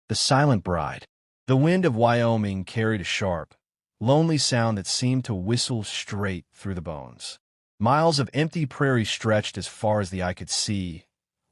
The Silent Bride. The wind of Wyoming carried a sharp, lonely sound that seemed to whistle straight through the bones. Miles of empty prairie stretched as far as the eye could see,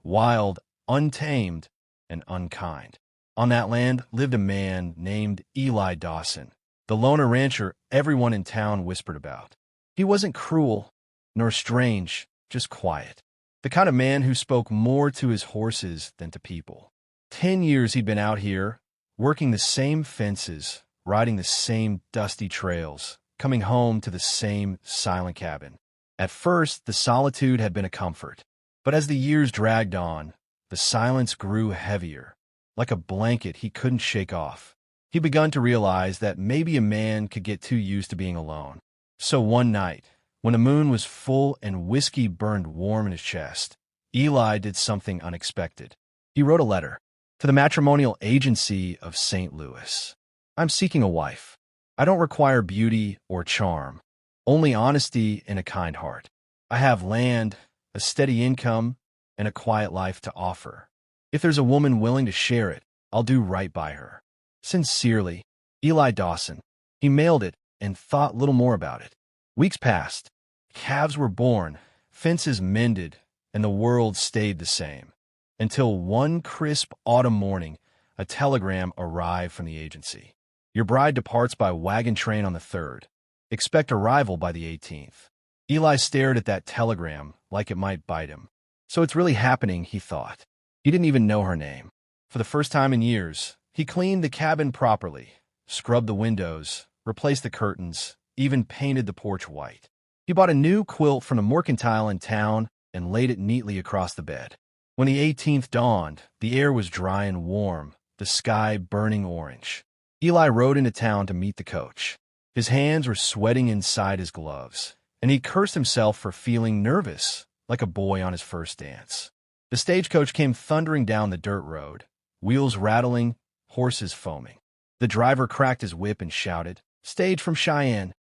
wild, untamed, and unkind. On that land lived a man named Eli Dawson, the loner rancher everyone in town whispered about. He wasn't cruel, nor strange, just quiet. The kind of man who spoke more to his horses than to people. 10 years he'd been out here, working the same fences, riding the same dusty trails, coming home to the same silent cabin. At first, the solitude had been a comfort, but as the years dragged on, the silence grew heavier, like a blanket he couldn't shake off. He begun to realize that maybe a man could get too used to being alone. So one night, when the moon was full and whiskey burned warm in his chest, Eli did something unexpected. He wrote a letter to the matrimonial agency of St. Louis. I'm seeking a wife. I don't require beauty or charm, only honesty and a kind heart. I have land, a steady income, and a quiet life to offer. If there's a woman willing to share it, I'll do right by her. Sincerely, Eli Dawson. He mailed it and thought little more about it. Weeks passed. Calves were born, fences mended, and the world stayed the same. Until one crisp autumn morning, a telegram arrived from the agency. Your bride departs by wagon train on the 3rd. Expect arrival by the 18th. Eli stared at that telegram like it might bite him. So it's really happening, he thought. He didn't even know her name. For the first time in years, he cleaned the cabin properly, scrubbed the windows, replaced the curtains, even painted the porch white. He bought a new quilt from a mercantile in town and laid it neatly across the bed. When the 18th dawned, the air was dry and warm, the sky burning orange. Eli rode into town to meet the coach. His hands were sweating inside his gloves, and he cursed himself for feeling nervous, like a boy on his first dance. The stagecoach came thundering down the dirt road, wheels rattling, horses foaming. The driver cracked his whip and shouted, "Stage from Cheyenne."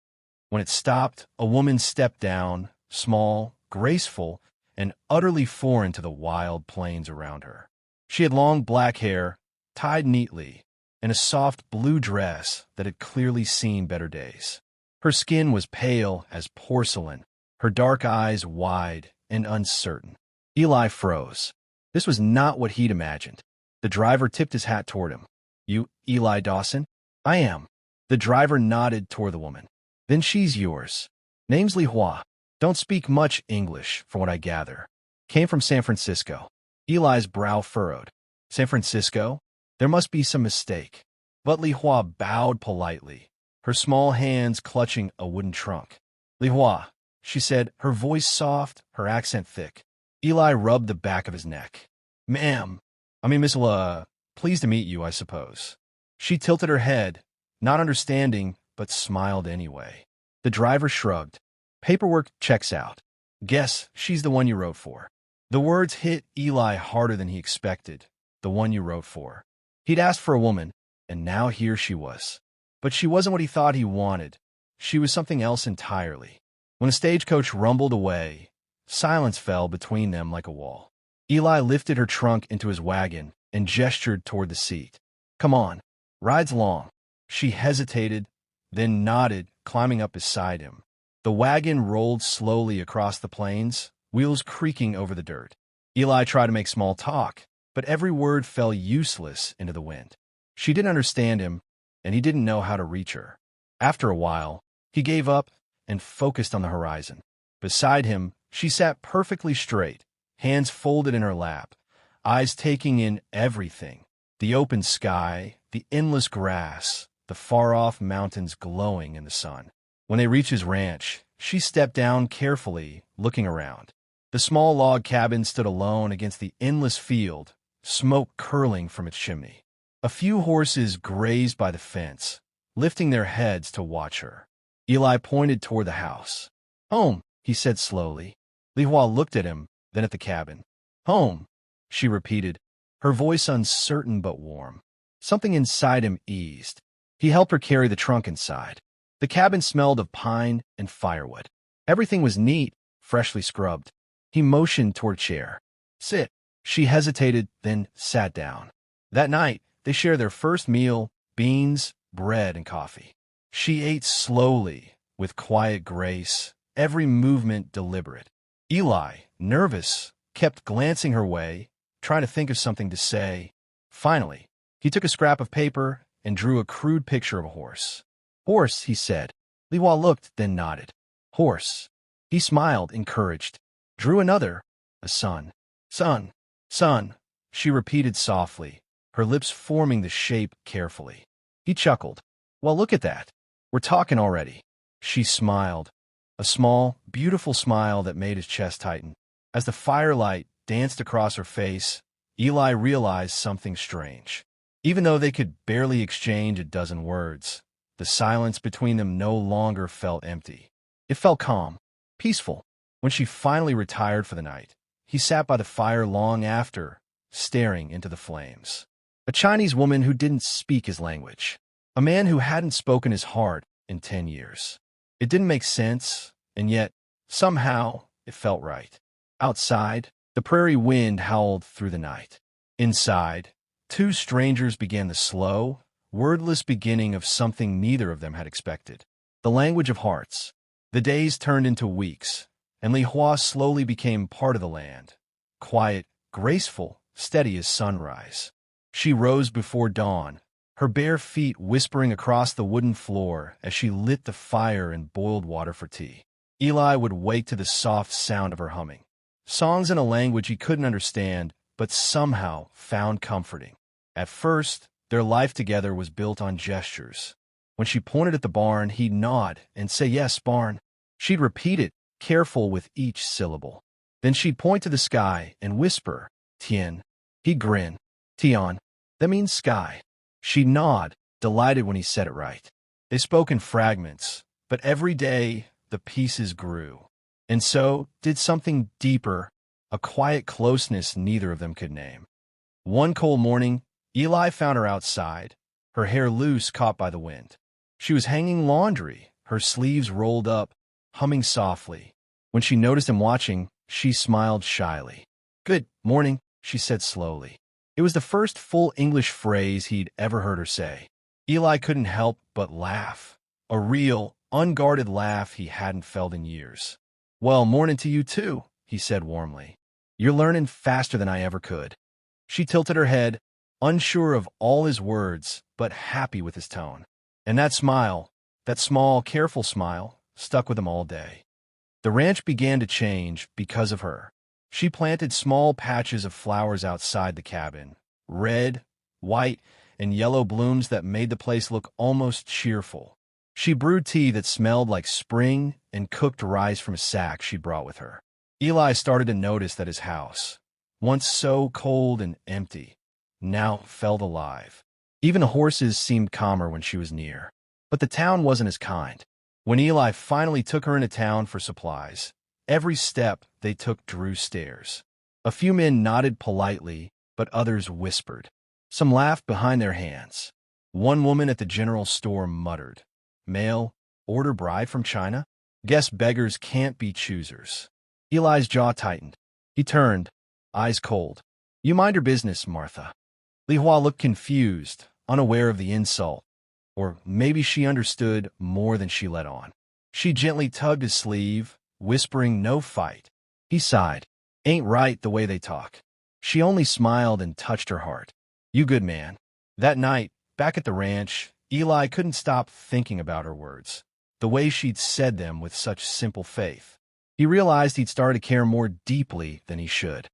When it stopped, a woman stepped down, small, graceful, and utterly foreign to the wild plains around her. She had long black hair, tied neatly, and a soft blue dress that had clearly seen better days. Her skin was pale as porcelain, her dark eyes wide and uncertain. Eli froze. This was not what he'd imagined. The driver tipped his hat toward him. You, Eli Dawson? I am. The driver nodded toward the woman. Then she's yours. Name's Li Hua. Don't speak much English, from what I gather. Came from San Francisco. Eli's brow furrowed. San Francisco? There must be some mistake. But Li Hua bowed politely, her small hands clutching a wooden trunk. Li Hua, she said, her voice soft, her accent thick. Eli rubbed the back of his neck. Ma'am, Miss La, pleased to meet you, I suppose. She tilted her head, not understanding, but smiled anyway. The driver shrugged. Paperwork checks out. Guess she's the one you wrote for. The words hit Eli harder than he expected. The one you wrote for. He'd asked for a woman, and now here she was. But she wasn't what he thought he wanted. She was something else entirely. When the stagecoach rumbled away, silence fell between them like a wall. Eli lifted her trunk into his wagon and gestured toward the seat. Come on, ride's long. She hesitated, then nodded, climbing up beside him. The wagon rolled slowly across the plains, wheels creaking over the dirt. Eli tried to make small talk, but every word fell useless into the wind. She didn't understand him, and he didn't know how to reach her. After a while, he gave up and focused on the horizon. Beside him, she sat perfectly straight, hands folded in her lap, eyes taking in everything. The open sky, the endless grass, the far-off mountains glowing in the sun. When they reached his ranch, she stepped down carefully, looking around. The small log cabin stood alone against the endless field, smoke curling from its chimney. A few horses grazed by the fence, lifting their heads to watch her. Eli pointed toward the house. Home, he said slowly. Li Hua looked at him, then at the cabin. Home, she repeated, her voice uncertain but warm. Something inside him eased. He helped her carry the trunk inside. The cabin smelled of pine and firewood. Everything was neat, freshly scrubbed. He motioned toward a chair. Sit. She hesitated, then sat down. That night, they share their first meal, beans, bread, and coffee. She ate slowly, with quiet grace, every movement deliberate. Eli, nervous, kept glancing her way, trying to think of something to say. Finally, he took a scrap of paper and drew a crude picture of a horse. "Horse," he said. Li Hua looked, then nodded. "Horse." He smiled, encouraged. Drew another. "A son." "Son, son," she repeated softly, her lips forming the shape carefully. He chuckled. "Well, look at that. We're talking already." She smiled, a small, beautiful smile that made his chest tighten. As the firelight danced across her face, Eli realized something strange. Even though they could barely exchange a dozen words, the silence between them no longer felt empty. It felt calm, peaceful. When she finally retired for the night, he sat by the fire long after, staring into the flames. A Chinese woman who didn't speak his language. A man who hadn't spoken his heart in 10 years. It didn't make sense, and yet, somehow, it felt right. Outside, the prairie wind howled through the night. Inside, two strangers began the slow, wordless beginning of something neither of them had expected. The language of hearts. The days turned into weeks, and Li Hua slowly became part of the land. Quiet, graceful, steady as sunrise. She rose before dawn, her bare feet whispering across the wooden floor as she lit the fire and boiled water for tea. Eli would wake to the soft sound of her humming. Songs in a language he couldn't understand, but somehow found comforting. At first, their life together was built on gestures. When she pointed at the barn, he'd nod and say, "Yes, barn." She'd repeat it, careful with each syllable. Then she'd point to the sky and whisper, "Tian." He'd grin, "Tian." That means sky. She'd nod, delighted when he said it right. They spoke in fragments, but every day the pieces grew. And so did something deeper, a quiet closeness neither of them could name. One cold morning, Eli found her outside, her hair loose, caught by the wind. She was hanging laundry, her sleeves rolled up, humming softly. When she noticed him watching, she smiled shyly. "Good morning," she said slowly. It was the first full English phrase he'd ever heard her say. Eli couldn't help but laugh, a real, unguarded laugh he hadn't felt in years. "Well, morning to you too," he said warmly. "You're learning faster than I ever could." She tilted her head, unsure of all his words, but happy with his tone. And that smile, that small, careful smile, stuck with him all day. The ranch began to change because of her. She planted small patches of flowers outside the cabin, red, white, and yellow blooms that made the place look almost cheerful. She brewed tea that smelled like spring and cooked rice from a sack she brought with her. Eli started to notice that his house, once so cold and empty, now felt alive. Even the horses seemed calmer when she was near. But the town wasn't as kind. When Eli finally took her into town for supplies, every step they took drew stares. A few men nodded politely, but others whispered. Some laughed behind their hands. One woman at the general store muttered, "Mail, order bride from China? Guess beggars can't be choosers." Eli's jaw tightened. He turned, eyes cold. "You mind your business, Martha." Li Hua looked confused, unaware of the insult. Or maybe she understood more than she let on. She gently tugged his sleeve, whispering no fight. He sighed. "Ain't right the way they talk." She only smiled and touched her heart. "You good man." That night, back at the ranch, Eli couldn't stop thinking about her words, the way she'd said them with such simple faith. He realized he'd started to care more deeply than he should.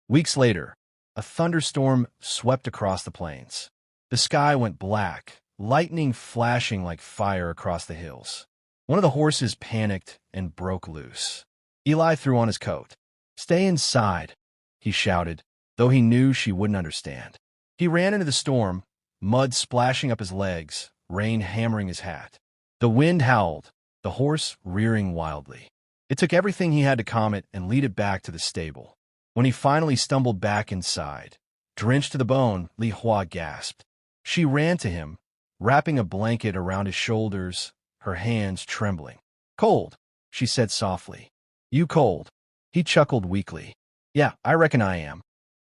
Weeks later, a thunderstorm swept across the plains. The sky went black, lightning flashing like fire across the hills. One of the horses panicked and broke loose. Eli threw on his coat. "Stay inside," he shouted, though he knew she wouldn't understand. He ran into the storm, mud splashing up his legs, rain hammering his hat. The wind howled, the horse rearing wildly. It took everything he had to calm it and lead it back to the stable. When he finally stumbled back inside, drenched to the bone, Li Hua gasped. She ran to him, wrapping a blanket around his shoulders, her hands trembling. "Cold," she said softly. "You cold?" He chuckled weakly. "Yeah, I reckon I am."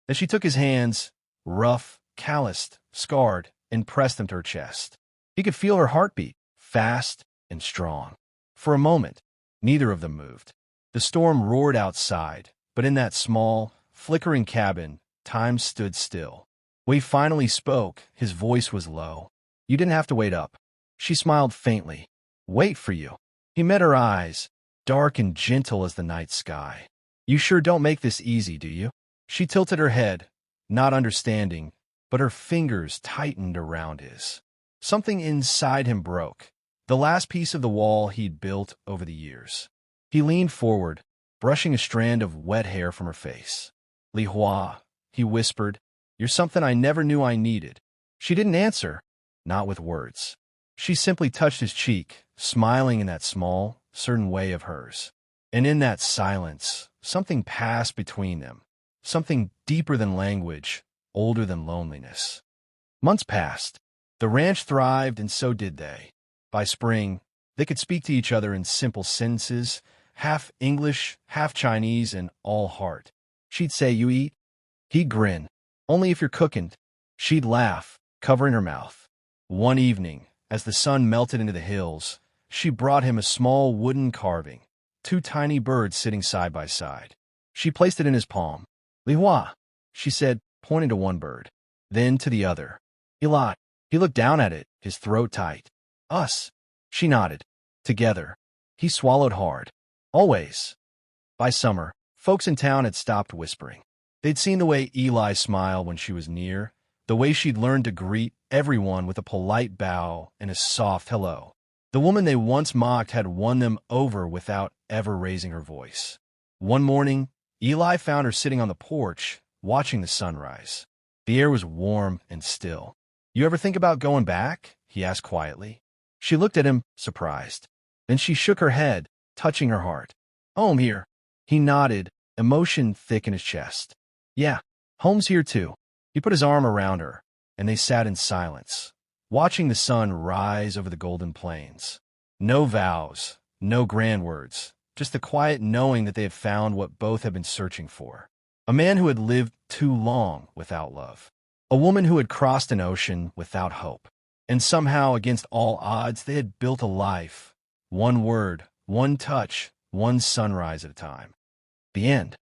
Then she took his hands, rough, calloused, scarred, and pressed them to her chest. He could feel her heartbeat, fast and strong. For a moment, neither of them moved. The storm roared outside, but in that small, flickering cabin, time stood still. When he finally spoke, his voice was low. "You didn't have to wait up." She smiled faintly. "Wait for you." He met her eyes, dark and gentle as the night sky. "You sure don't make this easy, do you?" She tilted her head, not understanding, but her fingers tightened around his. Something inside him broke, the last piece of the wall he'd built over the years. He leaned forward, brushing a strand of wet hair from her face. "Li Hua," he whispered, "you're something I never knew I needed." She didn't answer, not with words. She simply touched his cheek, smiling in that small, certain way of hers. And in that silence, something passed between them, something deeper than language, older than loneliness. Months passed. The ranch thrived, and so did they. By spring, they could speak to each other in simple sentences, half English, half Chinese, and all heart. She'd say, "You eat?" He'd grin. "Only if you're cooking." She'd laugh, covering her mouth. One evening, as the sun melted into the hills, she brought him a small wooden carving, two tiny birds sitting side by side. She placed it in his palm. "Li Hua," she said, pointing to one bird, then to the other. "Eli." He looked down at it, his throat tight. "Us." She nodded. "Together." He swallowed hard. "Always." By summer, folks in town had stopped whispering. They'd seen the way Eli smiled when she was near, the way she'd learned to greet everyone with a polite bow and a soft hello. The woman they once mocked had won them over without ever raising her voice. One morning, Eli found her sitting on the porch, watching the sunrise. The air was warm and still. "You ever think about going back?" he asked quietly. She looked at him, surprised. Then she shook her head, touching her heart. "Home here." He nodded, emotion thick in his chest. "Yeah, home's here too." He put his arm around her, and they sat in silence, watching the sun rise over the golden plains. No vows, no grand words, just the quiet knowing that they had found what both had been searching for. A man who had lived too long without love. A woman who had crossed an ocean without hope. And somehow, against all odds, they had built a life. One word, one touch, one sunrise at a time. The end.